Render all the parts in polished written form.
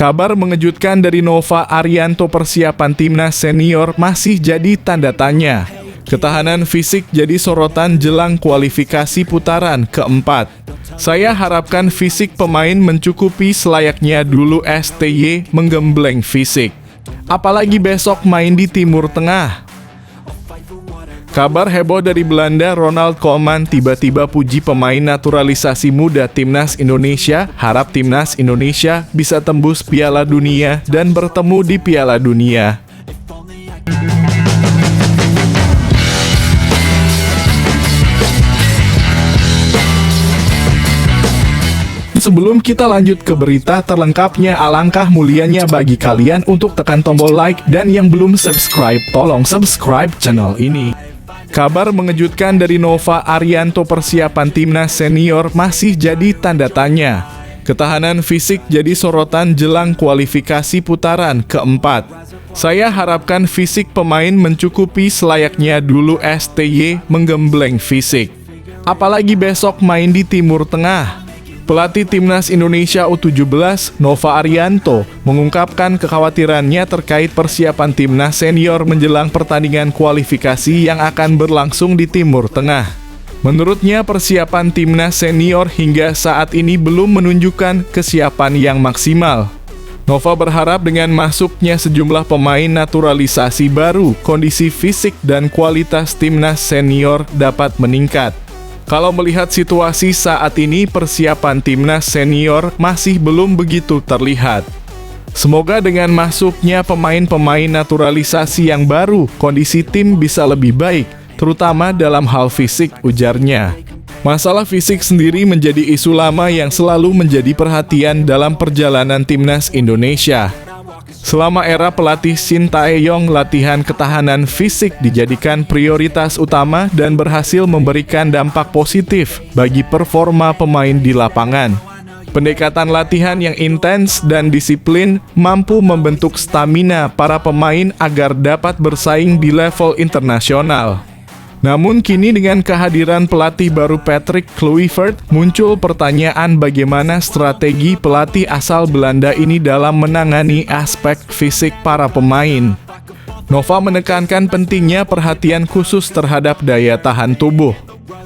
Kabar mengejutkan dari Nova Arianto, persiapan timnas senior masih jadi tanda tanya. Ketahanan fisik jadi sorotan jelang kualifikasi putaran keempat. Saya harapkan fisik pemain mencukupi selayaknya dulu STY menggembleng fisik. Apalagi besok main di Timur Tengah. Kabar heboh dari Belanda, Ronald Koeman tiba-tiba puji pemain naturalisasi muda timnas Indonesia, harap timnas Indonesia bisa tembus Piala Dunia dan bertemu di Piala Dunia. Sebelum kita lanjut ke berita terlengkapnya, alangkah mulianya bagi kalian untuk tekan tombol like, dan yang belum subscribe, tolong subscribe channel ini. Kabar mengejutkan dari Nova Arianto, persiapan timnas senior masih jadi tanda tanya. Ketahanan fisik jadi sorotan jelang kualifikasi putaran keempat. Saya harapkan fisik pemain mencukupi selayaknya dulu STY menggembleng fisik. Apalagi besok main di Timur Tengah. Pelatih timnas Indonesia U17, Nova Arianto, mengungkapkan kekhawatirannya terkait persiapan timnas senior menjelang pertandingan kualifikasi yang akan berlangsung di Timur Tengah. Menurutnya, persiapan timnas senior hingga saat ini belum menunjukkan kesiapan yang maksimal. Nova berharap dengan masuknya sejumlah pemain naturalisasi baru, kondisi fisik dan kualitas timnas senior dapat meningkat. Kalau melihat situasi saat ini, persiapan timnas senior masih belum begitu terlihat. Semoga dengan masuknya pemain-pemain naturalisasi yang baru, kondisi tim bisa lebih baik, terutama dalam hal fisik, ujarnya. Masalah fisik sendiri menjadi isu lama yang selalu menjadi perhatian dalam perjalanan timnas Indonesia. Selama era pelatih Shin Tae-yong, latihan ketahanan fisik dijadikan prioritas utama dan berhasil memberikan dampak positif bagi performa pemain di lapangan. Pendekatan latihan yang intens dan disiplin mampu membentuk stamina para pemain agar dapat bersaing di level internasional. Namun kini dengan kehadiran pelatih baru Patrick Kluivert, muncul pertanyaan bagaimana strategi pelatih asal Belanda ini dalam menangani aspek fisik para pemain. Nova menekankan pentingnya perhatian khusus terhadap daya tahan tubuh.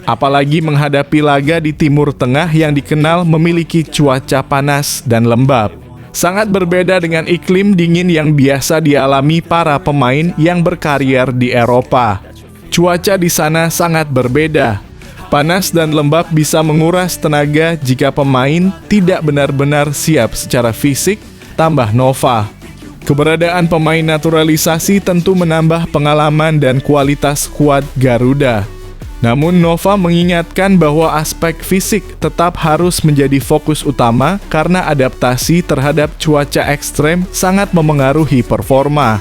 Apalagi menghadapi laga di Timur Tengah yang dikenal memiliki cuaca panas dan lembab. Sangat berbeda dengan iklim dingin yang biasa dialami para pemain yang berkarier di Eropa. Cuaca di sana sangat berbeda. Panas dan lembab bisa menguras tenaga jika pemain tidak benar-benar siap secara fisik, tambah Nova. Keberadaan pemain naturalisasi tentu menambah pengalaman dan kualitas skuad Garuda. Namun Nova mengingatkan bahwa aspek fisik tetap harus menjadi fokus utama karena adaptasi terhadap cuaca ekstrem sangat memengaruhi performa.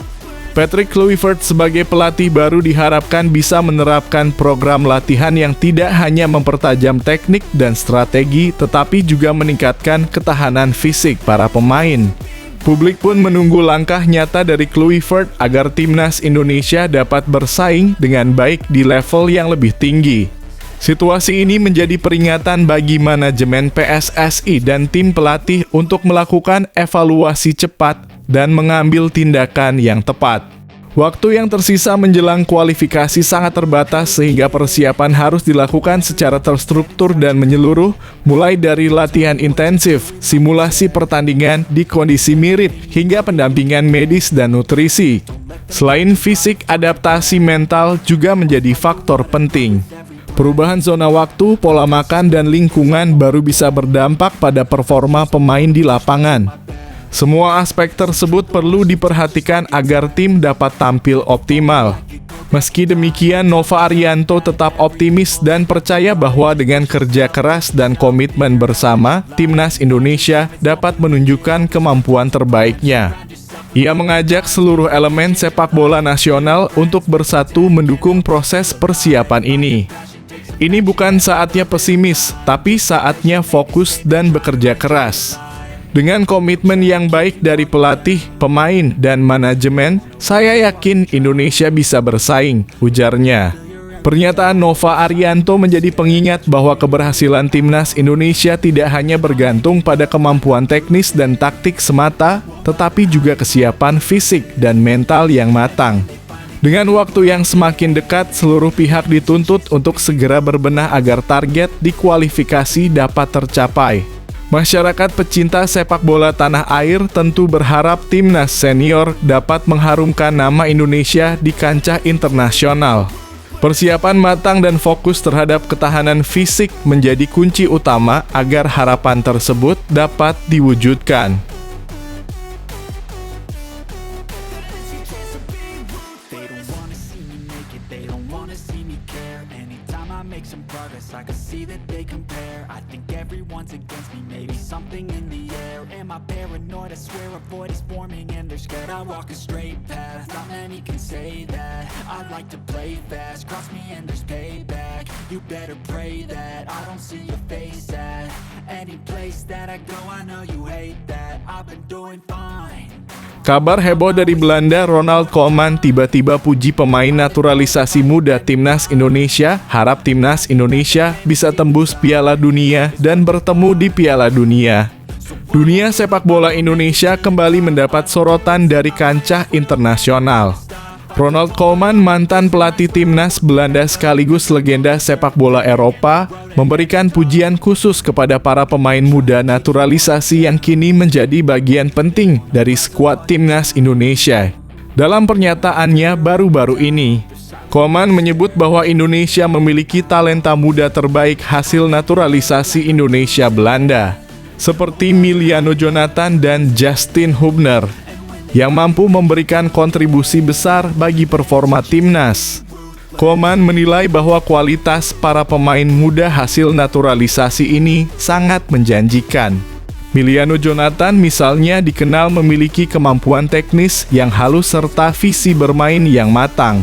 Patrick Kluivert sebagai pelatih baru diharapkan bisa menerapkan program latihan yang tidak hanya mempertajam teknik dan strategi, tetapi juga meningkatkan ketahanan fisik para pemain. Publik pun menunggu langkah nyata dari Kluivert agar timnas Indonesia dapat bersaing dengan baik di level yang lebih tinggi. Situasi ini menjadi peringatan bagi manajemen PSSI dan tim pelatih untuk melakukan evaluasi cepat dan mengambil tindakan yang tepat. Waktu yang tersisa menjelang kualifikasi sangat terbatas sehingga persiapan harus dilakukan secara terstruktur dan menyeluruh, mulai dari latihan intensif, simulasi pertandingan di kondisi mirip, hingga pendampingan medis dan nutrisi. Selain fisik, adaptasi mental juga menjadi faktor penting. Perubahan zona waktu, pola makan, dan lingkungan baru bisa berdampak pada performa pemain di lapangan. Semua aspek tersebut perlu diperhatikan agar tim dapat tampil optimal. Meski demikian, Nova Arianto tetap optimis dan percaya bahwa dengan kerja keras dan komitmen bersama, timnas Indonesia dapat menunjukkan kemampuan terbaiknya. Ia mengajak seluruh elemen sepak bola nasional untuk bersatu mendukung proses persiapan ini. Ini bukan saatnya pesimis, tapi saatnya fokus dan bekerja keras. Dengan komitmen yang baik dari pelatih, pemain, dan manajemen, saya yakin Indonesia bisa bersaing, ujarnya. Pernyataan Nova Arianto menjadi pengingat bahwa keberhasilan timnas Indonesia tidak hanya bergantung pada kemampuan teknis dan taktik semata, tetapi juga kesiapan fisik dan mental yang matang. Dengan waktu yang semakin dekat, seluruh pihak dituntut untuk segera berbenah agar target di kualifikasi dapat tercapai. Masyarakat pecinta sepak bola tanah air tentu berharap timnas senior dapat mengharumkan nama Indonesia di kancah internasional. Persiapan matang dan fokus terhadap ketahanan fisik menjadi kunci utama agar harapan tersebut dapat diwujudkan. Paranoid, I swear a void is forming and they're scared I walk a straight path, not many can say that. I like to play fast, cross me and there's payback. You better pray that I don't see your face at any place that I go. I know you hate that, I've been doing fine. Kabar heboh dari Belanda, Ronald Koeman tiba-tiba puji pemain naturalisasi muda timnas Indonesia, harap timnas Indonesia bisa tembus Piala Dunia dan bertemu di Piala Dunia. Dunia sepak bola Indonesia kembali mendapat sorotan dari kancah internasional. Ronald Koeman, mantan pelatih timnas Belanda sekaligus legenda sepak bola Eropa, memberikan pujian khusus kepada para pemain muda naturalisasi yang kini menjadi bagian penting dari skuad timnas Indonesia. Dalam pernyataannya baru-baru ini, Koeman menyebut bahwa Indonesia memiliki talenta muda terbaik hasil naturalisasi Indonesia Belanda, seperti Miliano Jonathan dan Justin Hubner, yang mampu memberikan kontribusi besar bagi performa timnas. Koeman menilai bahwa kualitas para pemain muda hasil naturalisasi ini sangat menjanjikan. Miliano Jonathan misalnya dikenal memiliki kemampuan teknis yang halus serta visi bermain yang matang.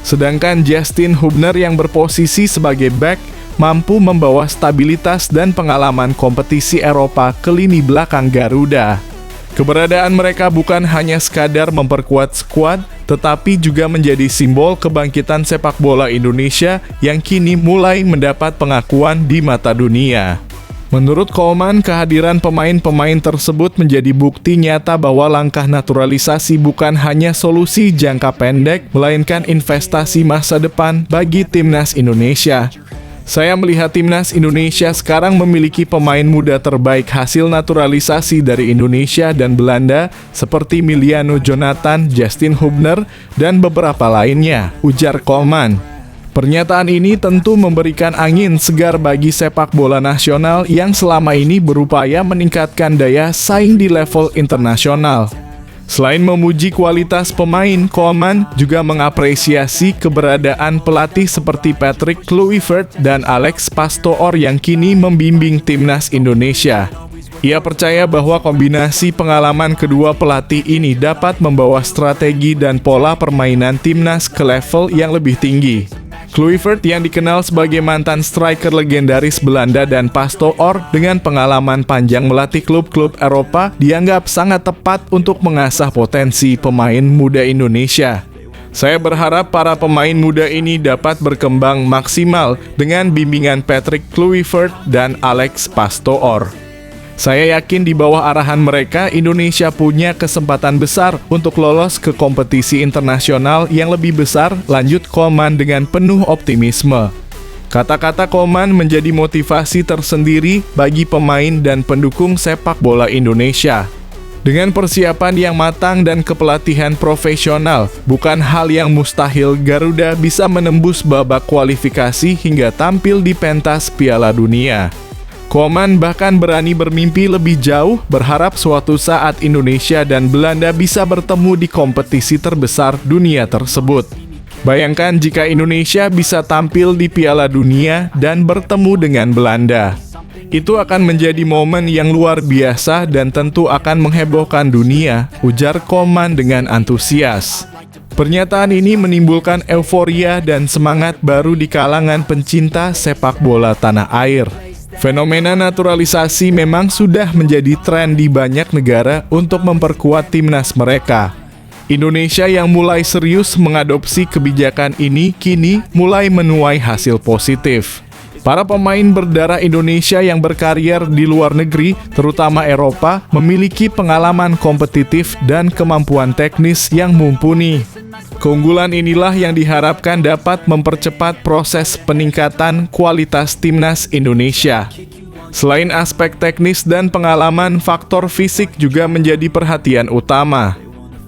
Sedangkan Justin Hubner yang berposisi sebagai back mampu membawa stabilitas dan pengalaman kompetisi Eropa ke lini belakang Garuda. Keberadaan mereka bukan hanya sekadar memperkuat skuad, tetapi juga menjadi simbol kebangkitan sepak bola Indonesia yang kini mulai mendapat pengakuan di mata dunia. Menurut Koeman, kehadiran pemain-pemain tersebut menjadi bukti nyata bahwa langkah naturalisasi bukan hanya solusi jangka pendek, melainkan investasi masa depan bagi timnas Indonesia. Saya melihat timnas Indonesia sekarang memiliki pemain muda terbaik hasil naturalisasi dari Indonesia dan Belanda seperti Miliano Jonathan, Justin Hubner, dan beberapa lainnya, ujar Koeman. Pernyataan ini tentu memberikan angin segar bagi sepak bola nasional yang selama ini berupaya meningkatkan daya saing di level internasional. Selain memuji kualitas pemain, Koeman juga mengapresiasi keberadaan pelatih seperti Patrick Kluivert dan Alex Pastoor yang kini membimbing timnas Indonesia. Ia percaya bahwa kombinasi pengalaman kedua pelatih ini dapat membawa strategi dan pola permainan timnas ke level yang lebih tinggi. Kluivert yang dikenal sebagai mantan striker legendaris Belanda dan Pastoor dengan pengalaman panjang melatih klub-klub Eropa dianggap sangat tepat untuk mengasah potensi pemain muda Indonesia. Saya berharap para pemain muda ini dapat berkembang maksimal dengan bimbingan Patrick Kluivert dan Alex Pastoor. Saya yakin di bawah arahan mereka, Indonesia punya kesempatan besar untuk lolos ke kompetisi internasional yang lebih besar, lanjut Koeman dengan penuh optimisme. Kata-kata Koeman menjadi motivasi tersendiri bagi pemain dan pendukung sepak bola Indonesia. Dengan persiapan yang matang dan kepelatihan profesional, bukan hal yang mustahil Garuda bisa menembus babak kualifikasi hingga tampil di pentas Piala Dunia. Koeman bahkan berani bermimpi lebih jauh, berharap suatu saat Indonesia dan Belanda bisa bertemu di kompetisi terbesar dunia tersebut. Bayangkan jika Indonesia bisa tampil di Piala Dunia dan bertemu dengan Belanda. Itu akan menjadi momen yang luar biasa dan tentu akan menghebohkan dunia, ujar Koeman dengan antusias. Pernyataan ini menimbulkan euforia dan semangat baru di kalangan pencinta sepak bola tanah air. Fenomena naturalisasi memang sudah menjadi tren di banyak negara untuk memperkuat timnas mereka. Indonesia yang mulai serius mengadopsi kebijakan ini kini mulai menuai hasil positif. Para pemain berdarah Indonesia yang berkarier di luar negeri, terutama Eropa, memiliki pengalaman kompetitif dan kemampuan teknis yang mumpuni. Keunggulan inilah yang diharapkan dapat mempercepat proses peningkatan kualitas timnas Indonesia. Selain aspek teknis dan pengalaman, faktor fisik juga menjadi perhatian utama.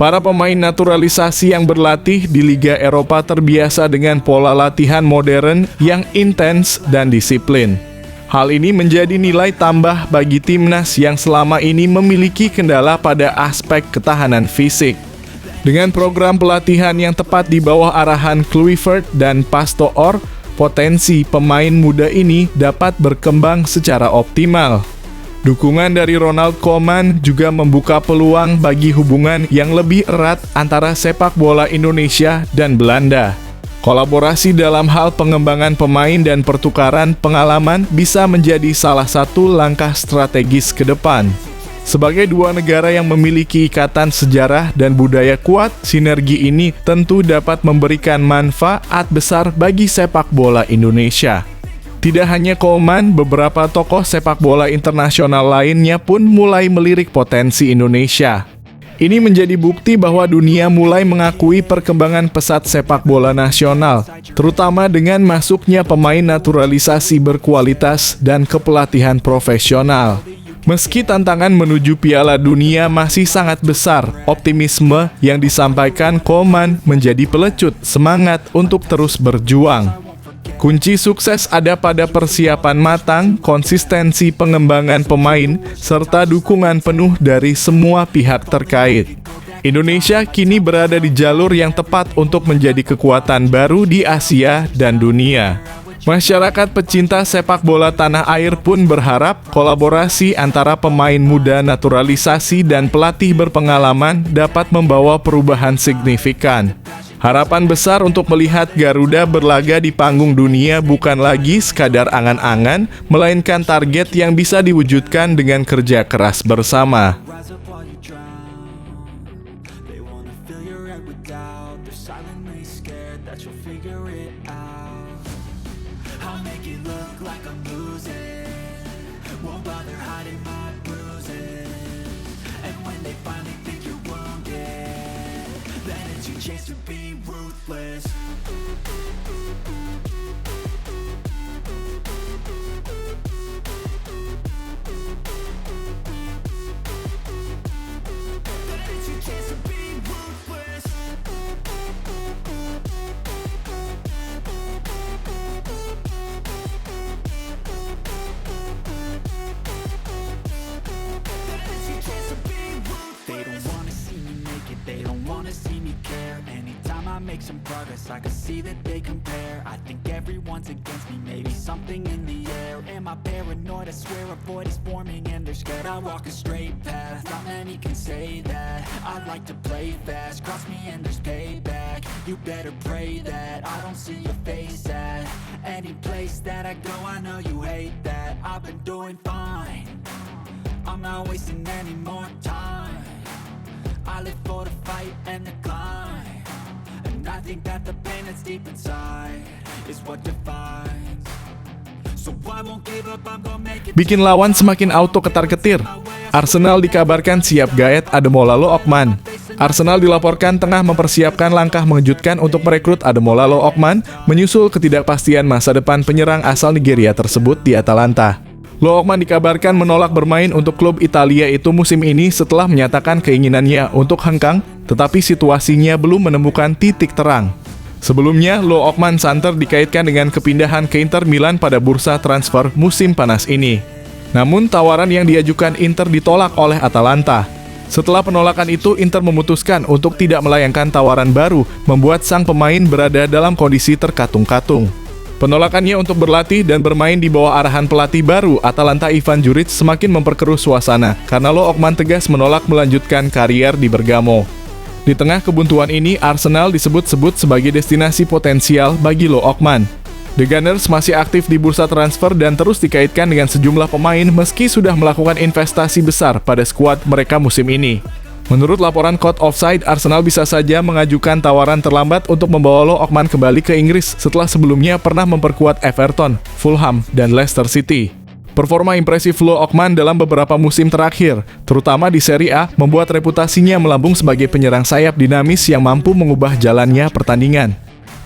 Para pemain naturalisasi yang berlatih di Liga Eropa terbiasa dengan pola latihan modern yang intens dan disiplin. Hal ini menjadi nilai tambah bagi timnas yang selama ini memiliki kendala pada aspek ketahanan fisik. Dengan program pelatihan yang tepat di bawah arahan Kluivert dan Pastoor, potensi pemain muda ini dapat berkembang secara optimal. Dukungan dari Ronald Koeman juga membuka peluang bagi hubungan yang lebih erat antara sepak bola Indonesia dan Belanda. Kolaborasi dalam hal pengembangan pemain dan pertukaran pengalaman bisa menjadi salah satu langkah strategis ke depan. Sebagai dua negara yang memiliki ikatan sejarah dan budaya kuat, sinergi ini tentu dapat memberikan manfaat besar bagi sepak bola Indonesia. Tidak hanya Koeman, beberapa tokoh sepak bola internasional lainnya pun mulai melirik potensi Indonesia. Ini menjadi bukti bahwa dunia mulai mengakui perkembangan pesat sepak bola nasional, terutama dengan masuknya pemain naturalisasi berkualitas dan kepelatihan profesional. Meski tantangan menuju Piala Dunia masih sangat besar, optimisme yang disampaikan Koeman menjadi pelecut semangat untuk terus berjuang. Kunci sukses ada pada persiapan matang, konsistensi pengembangan pemain, serta dukungan penuh dari semua pihak terkait. Indonesia kini berada di jalur yang tepat untuk menjadi kekuatan baru di Asia dan dunia. Masyarakat pecinta sepak bola tanah air pun berharap kolaborasi antara pemain muda naturalisasi dan pelatih berpengalaman dapat membawa perubahan signifikan. Harapan besar untuk melihat Garuda berlaga di panggung dunia bukan lagi sekadar angan-angan, melainkan target yang bisa diwujudkan dengan kerja keras bersama. Chance to be ruthless. Make some progress, I can see that they compare. I think everyone's against me, maybe something in the air. Am I paranoid? I swear a void is forming and they're scared I walk a straight path. Not many can say that. I like to play fast, cross me and there's payback. You better pray that I don't see your face at any place that I go. I know you hate that. I've been doing fine, I'm not wasting any more time. I live for the fight and the climb. I think that the pain that's deep inside is what defines. So I won't give up, I'm gonna make it. Bikin lawan semakin auto ketar-ketir. Arsenal dikabarkan siap gaet Ademola Lookman. Arsenal dilaporkan tengah mempersiapkan langkah mengejutkan untuk merekrut Ademola Lookman menyusul ketidakpastian masa depan penyerang asal Nigeria tersebut di Atalanta. Lookman dikabarkan menolak bermain untuk klub Italia itu musim ini setelah menyatakan keinginannya untuk hengkang, tetapi situasinya belum menemukan titik terang. Sebelumnya, Lookman santer dikaitkan dengan kepindahan ke Inter Milan pada bursa transfer musim panas ini. Namun, tawaran yang diajukan Inter ditolak oleh Atalanta. Setelah penolakan itu, Inter memutuskan untuk tidak melayangkan tawaran baru, membuat sang pemain berada dalam kondisi terkatung-katung. Penolakannya untuk berlatih dan bermain di bawah arahan pelatih baru Atalanta Ivan Juric semakin memperkeruh suasana karena Lookman tegas menolak melanjutkan karier di Bergamo. Di tengah kebuntuan ini, Arsenal disebut-sebut sebagai destinasi potensial bagi Lookman. The Gunners masih aktif di bursa transfer dan terus dikaitkan dengan sejumlah pemain meski sudah melakukan investasi besar pada skuad mereka musim ini. Menurut laporan Code Offside, Arsenal bisa saja mengajukan tawaran terlambat untuk membawa Lo Ockman kembali ke Inggris setelah sebelumnya pernah memperkuat Everton, Fulham, dan Leicester City. Performa impresif Lo Ockman dalam beberapa musim terakhir, terutama di Serie A, membuat reputasinya melambung sebagai penyerang sayap dinamis yang mampu mengubah jalannya pertandingan.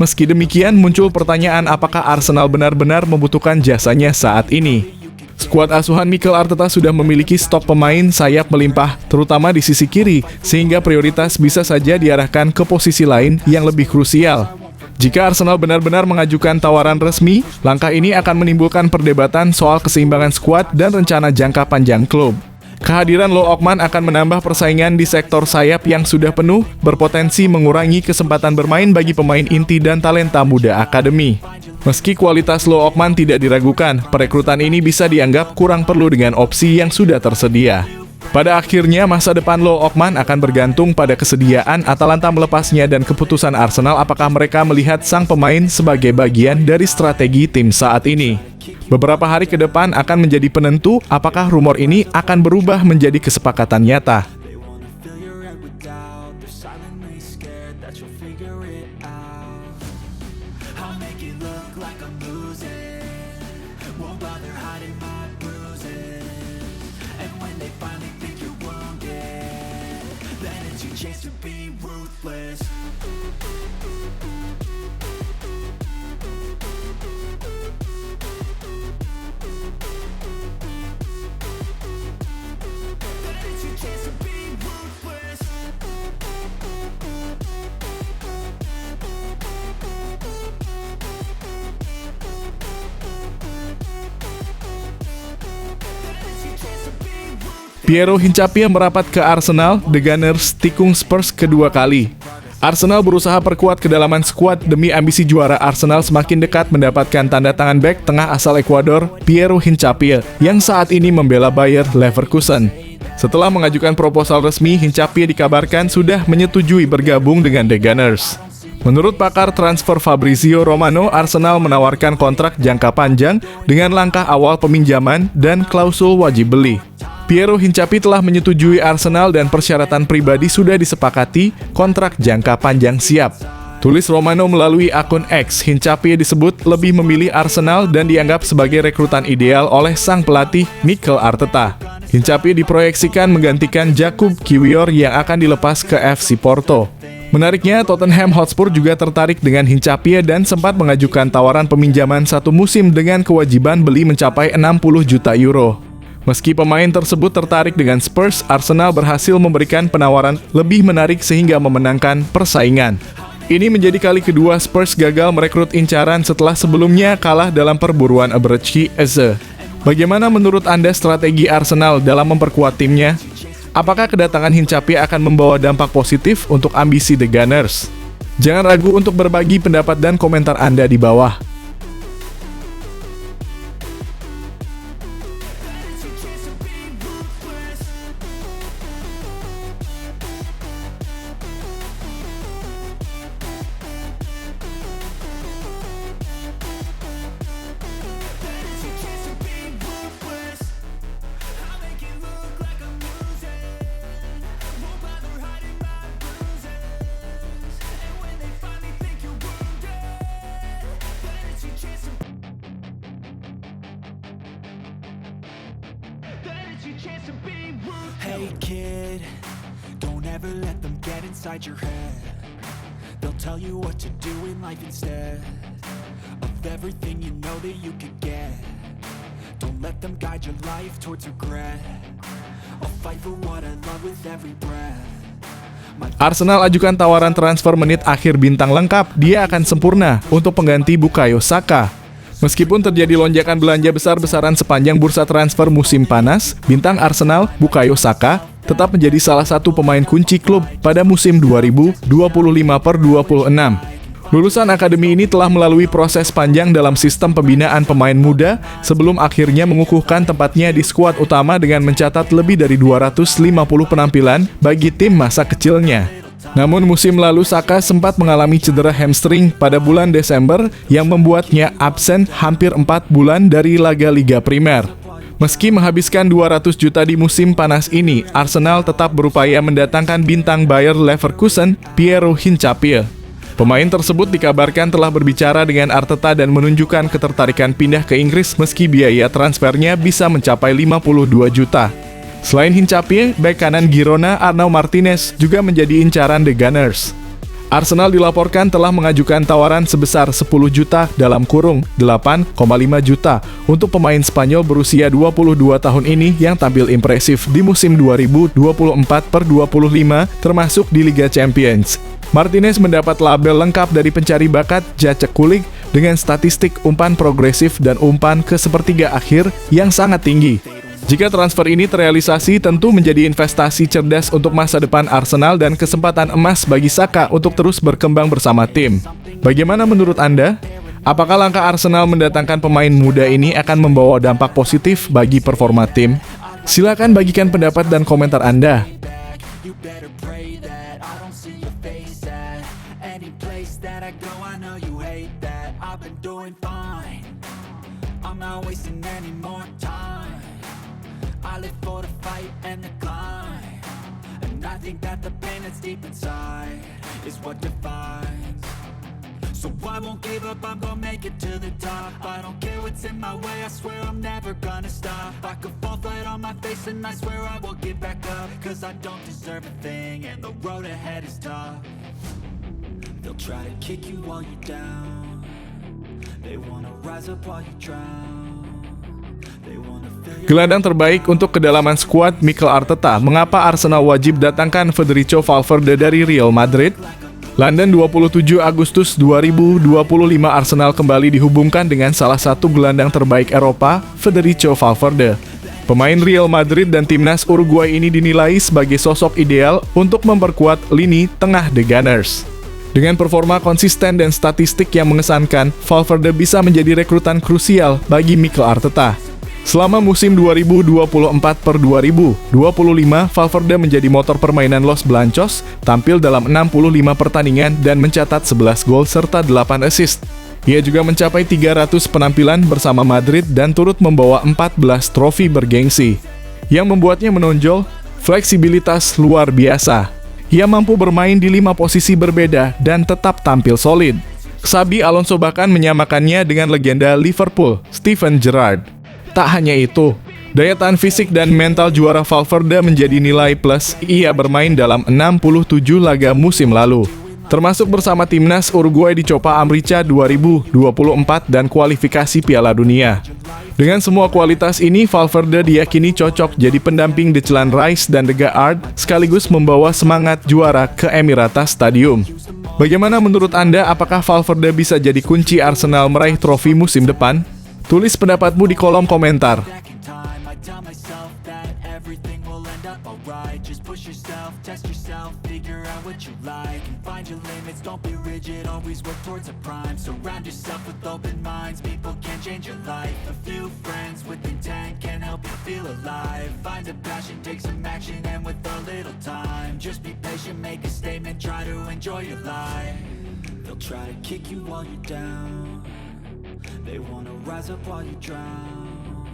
Meski demikian, muncul pertanyaan apakah Arsenal benar-benar membutuhkan jasanya saat ini. Skuad asuhan Mikel Arteta sudah memiliki stok pemain sayap melimpah, terutama di sisi kiri, sehingga prioritas bisa saja diarahkan ke posisi lain yang lebih krusial. Jika Arsenal benar-benar mengajukan tawaran resmi, langkah ini akan menimbulkan perdebatan soal keseimbangan skuad dan rencana jangka panjang klub. Kehadiran Lo Ockman akan menambah persaingan di sektor sayap yang sudah penuh, berpotensi mengurangi kesempatan bermain bagi pemain inti dan talenta muda akademi. Meski kualitas Lo Ockman tidak diragukan, perekrutan ini bisa dianggap kurang perlu dengan opsi yang sudah tersedia. Pada akhirnya, masa depan Lo Ockman akan bergantung pada kesediaan Atalanta melepasnya dan keputusan Arsenal apakah mereka melihat sang pemain sebagai bagian dari strategi tim saat ini. Beberapa hari ke depan akan menjadi penentu apakah rumor ini akan berubah menjadi kesepakatan nyata. Piero Hincapié merapat ke Arsenal, The Gunners tikung Spurs kedua kali. Arsenal berusaha perkuat kedalaman skuad demi ambisi juara. Arsenal semakin dekat mendapatkan tanda tangan bek tengah asal Ekuador, Piero Hincapié, yang saat ini membela Bayer Leverkusen. Setelah mengajukan proposal resmi, Hincapié dikabarkan sudah menyetujui bergabung dengan The Gunners. Menurut pakar transfer Fabrizio Romano, Arsenal menawarkan kontrak jangka panjang dengan langkah awal peminjaman dan klausul wajib beli. Piero Hincapié telah menyetujui Arsenal dan persyaratan pribadi sudah disepakati, kontrak jangka panjang siap. Tulis Romano melalui akun X, Hincapié disebut lebih memilih Arsenal dan dianggap sebagai rekrutan ideal oleh sang pelatih Mikel Arteta. Hincapié diproyeksikan menggantikan Jakub Kiwior yang akan dilepas ke FC Porto. Menariknya, Tottenham Hotspur juga tertarik dengan Hincapié dan sempat mengajukan tawaran peminjaman satu musim dengan kewajiban beli mencapai 60 juta euro. Meski pemain tersebut tertarik dengan Spurs, Arsenal berhasil memberikan penawaran lebih menarik sehingga memenangkan persaingan. Ini menjadi kali kedua Spurs gagal merekrut incaran setelah sebelumnya kalah dalam perburuan Eberechi Eze. Bagaimana menurut Anda strategi Arsenal dalam memperkuat timnya? Apakah kedatangan Hincapié akan membawa dampak positif untuk ambisi The Gunners? Jangan ragu untuk berbagi pendapat dan komentar Anda di bawah. Hey kid, don't ever let them get inside your head. They'll tell you what to do in life instead of everything you know that you could get. Don't let them guide your life towards regret. I'll fight for what I love with every breath. Arsenal ajukan tawaran transfer menit akhir bintang lengkap, dia akan sempurna untuk pengganti Bukayo Saka. Meskipun terjadi lonjakan belanja besar-besaran sepanjang bursa transfer musim panas, bintang Arsenal, Bukayo Saka, tetap menjadi salah satu pemain kunci klub pada musim 2025-26. Lulusan akademi ini telah melalui proses panjang dalam sistem pembinaan pemain muda sebelum akhirnya mengukuhkan tempatnya di skuad utama dengan mencatat lebih dari 250 penampilan bagi tim masa kecilnya. Namun musim lalu Saka sempat mengalami cedera hamstring pada bulan Desember yang membuatnya absen hampir 4 bulan dari laga Liga Primer. Meski menghabiskan 200 juta di musim panas ini, Arsenal tetap berupaya mendatangkan bintang Bayer Leverkusen, Piero Hincapié. Pemain tersebut dikabarkan telah berbicara dengan Arteta dan menunjukkan ketertarikan pindah ke Inggris meski biaya transfernya bisa mencapai 52 juta. Selain Hincapié, bek kanan Girona Arnau Martinez juga menjadi incaran The Gunners. Arsenal dilaporkan telah mengajukan tawaran sebesar 10 juta dalam kurung 8,5 juta untuk pemain Spanyol berusia 22 tahun ini yang tampil impresif di musim 2024/25 termasuk di Liga Champions. Martinez mendapat label lengkap dari pencari bakat Jacek Kulik dengan statistik umpan progresif dan umpan ke sepertiga akhir yang sangat tinggi. Jika transfer ini terrealisasi, tentu menjadi investasi cerdas untuk masa depan Arsenal dan kesempatan emas bagi Saka untuk terus berkembang bersama tim. Bagaimana menurut Anda? Apakah langkah Arsenal mendatangkan pemain muda ini akan membawa dampak positif bagi performa tim? Silakan bagikan pendapat dan komentar Anda. You better pray that I don't see your face at any place that I go. I know you hate that. I've been doing fine. I'm not wasting any more time. I live for the fight and the climb, and I think that the pain that's deep inside is what defines. So I won't give up, I'm gonna make it to the top. I don't care what's in my way, I swear I'm never gonna stop. I could fall flat on my face and I swear I will get back up, cause I don't deserve a thing and the road ahead is tough. They'll try to kick you while you're down. They wanna rise up while you drown. They wanna feel your Gelandang terbaik untuk kedalaman skuad Mikel Arteta. Mengapa Arsenal wajib datangkan Federico Valverde dari Real Madrid? London 27 Agustus 2025 Arsenal kembali dihubungkan dengan salah satu gelandang terbaik Eropa, Federico Valverde. Pemain Real Madrid dan timnas Uruguay ini dinilai sebagai sosok ideal untuk memperkuat lini tengah The Gunners. Dengan performa konsisten dan statistik yang mengesankan, Valverde bisa menjadi rekrutan krusial bagi Mikel Arteta. Selama musim 2024/2025, Valverde menjadi motor permainan Los Blancos, tampil dalam 65 pertandingan dan mencatat 11 gol serta 8 assist. Ia juga mencapai 300 penampilan bersama Madrid dan turut membawa 14 trofi bergengsi. Yang membuatnya menonjol, fleksibilitas luar biasa. Ia mampu bermain di 5 posisi berbeda dan tetap tampil solid. Xabi Alonso bahkan menyamakannya dengan legenda Liverpool, Steven Gerrard. Tak hanya itu, daya tahan fisik dan mental juara Valverde menjadi nilai plus. Ia bermain dalam 67 laga musim lalu, termasuk bersama timnas Uruguay di Copa América 2024 dan kualifikasi Piala Dunia. Dengan semua kualitas ini, Valverde diyakini cocok jadi pendamping Declan Rice dan Odegaard, sekaligus membawa semangat juara ke Emirates Stadium. Bagaimana menurut Anda, apakah Valverde bisa jadi kunci Arsenal meraih trofi musim depan? Tulis pendapatmu di kolom komentar. back in time. I tell myself that everything will end up alright. Just push yourself, test yourself, figure out what you like, and find your limits. Don't be rigid, always work towards a prime. Surround yourself with open minds, people can change your life. A few friends with intent can help you feel alive. Find a passion, take some action, and with a little time, just be patient, make a statement, try to enjoy your life. They'll try to kick you while you're down. They wanna rise up while you drown.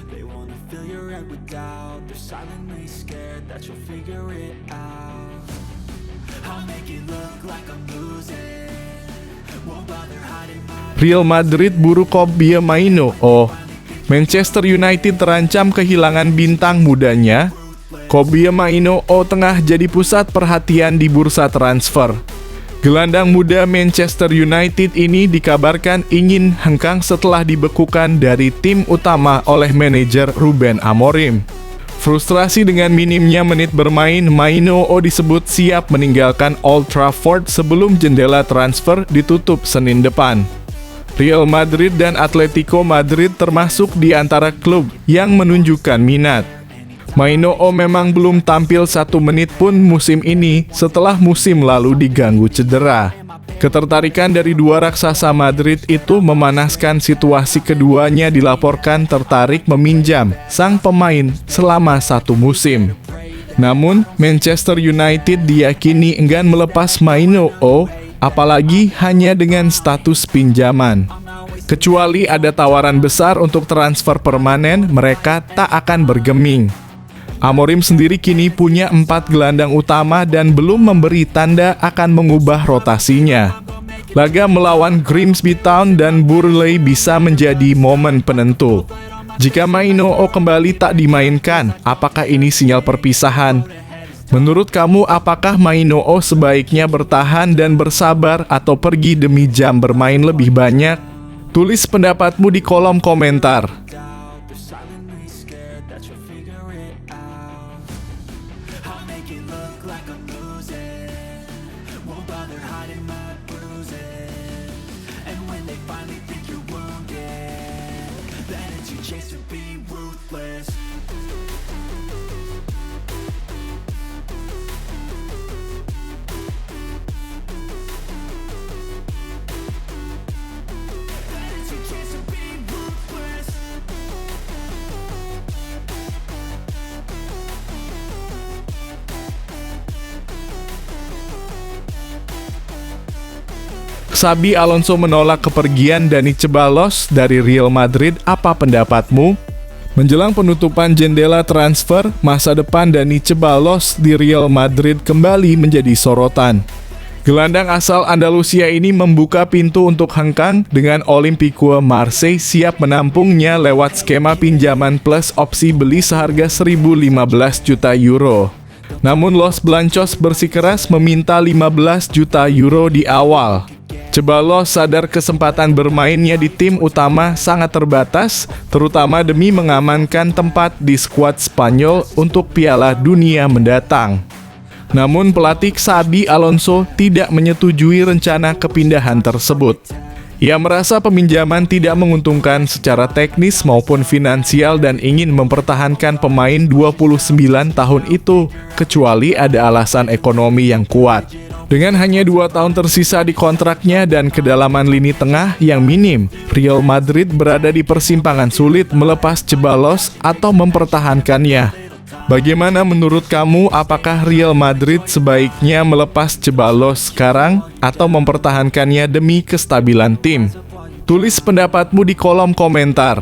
They wanna fill your head with doubt. They're silently scared that you'll figure it out. I'll make it look like I'm losing. Won't bother hiding my Real Madrid buru Kobbie Mainoo. Manchester United terancam kehilangan bintang mudanya. Kobbie Mainoo tengah jadi pusat perhatian di bursa transfer. Gelandang muda Manchester United ini dikabarkan ingin hengkang setelah dibekukan dari tim utama oleh manajer Ruben Amorim. Frustrasi dengan minimnya menit bermain, Mainoo disebut siap meninggalkan Old Trafford sebelum jendela transfer ditutup Senin depan. Real Madrid dan Atletico Madrid termasuk di antara klub yang menunjukkan minat. Mainoo memang belum tampil 1 menit pun musim ini setelah musim lalu diganggu cedera. Ketertarikan dari dua raksasa Madrid itu memanaskan situasi. Keduanya dilaporkan tertarik meminjam sang pemain selama 1 musim. Namun, Manchester United diyakini enggan melepas Mainoo, apalagi hanya dengan status pinjaman. Kecuali ada tawaran besar untuk transfer permanen, mereka tak akan bergeming. Amorim sendiri kini punya 4 gelandang utama dan belum memberi tanda akan mengubah rotasinya. Laga melawan Grimsby Town dan Burnley bisa menjadi momen penentu. Jika Mainoo kembali tak dimainkan, apakah ini sinyal perpisahan? Menurut kamu, apakah Mainoo sebaiknya bertahan dan bersabar atau pergi demi jam bermain lebih banyak? Tulis pendapatmu di kolom komentar. They're silently scared that you'll figure it out. I'll make it look like I'm losing. Won't bother hiding my bruises. And when they finally think you're wounded, then it's your chance to be ruthless. Then it's your chance to be ruthless. Xabi Alonso menolak kepergian Dani Ceballos dari Real Madrid. Apa pendapatmu? Menjelang penutupan jendela transfer, masa depan Dani Ceballos di Real Madrid kembali menjadi sorotan. Gelandang asal Andalusia ini membuka pintu untuk hengkang dengan Olympique Marseille siap menampungnya lewat skema pinjaman plus opsi beli seharga 1.015 juta euro. Namun Los Blancos bersikeras meminta 15 juta euro di awal. Ceballos sadar kesempatan bermainnya di tim utama sangat terbatas, terutama demi mengamankan tempat di skuad Spanyol untuk Piala Dunia mendatang. Namun pelatih Xabi Alonso tidak menyetujui rencana kepindahan tersebut. Ia merasa peminjaman tidak menguntungkan secara teknis maupun finansial dan ingin mempertahankan pemain 29 tahun itu, kecuali ada alasan ekonomi yang kuat. Dengan hanya 2 tahun tersisa di kontraknya dan kedalaman lini tengah yang minim, Real Madrid berada di persimpangan sulit melepas Ceballos atau mempertahankannya. Bagaimana menurut kamu, apakah Real Madrid sebaiknya melepas Ceballos sekarang atau mempertahankannya demi kestabilan tim? Tulis pendapatmu di kolom komentar.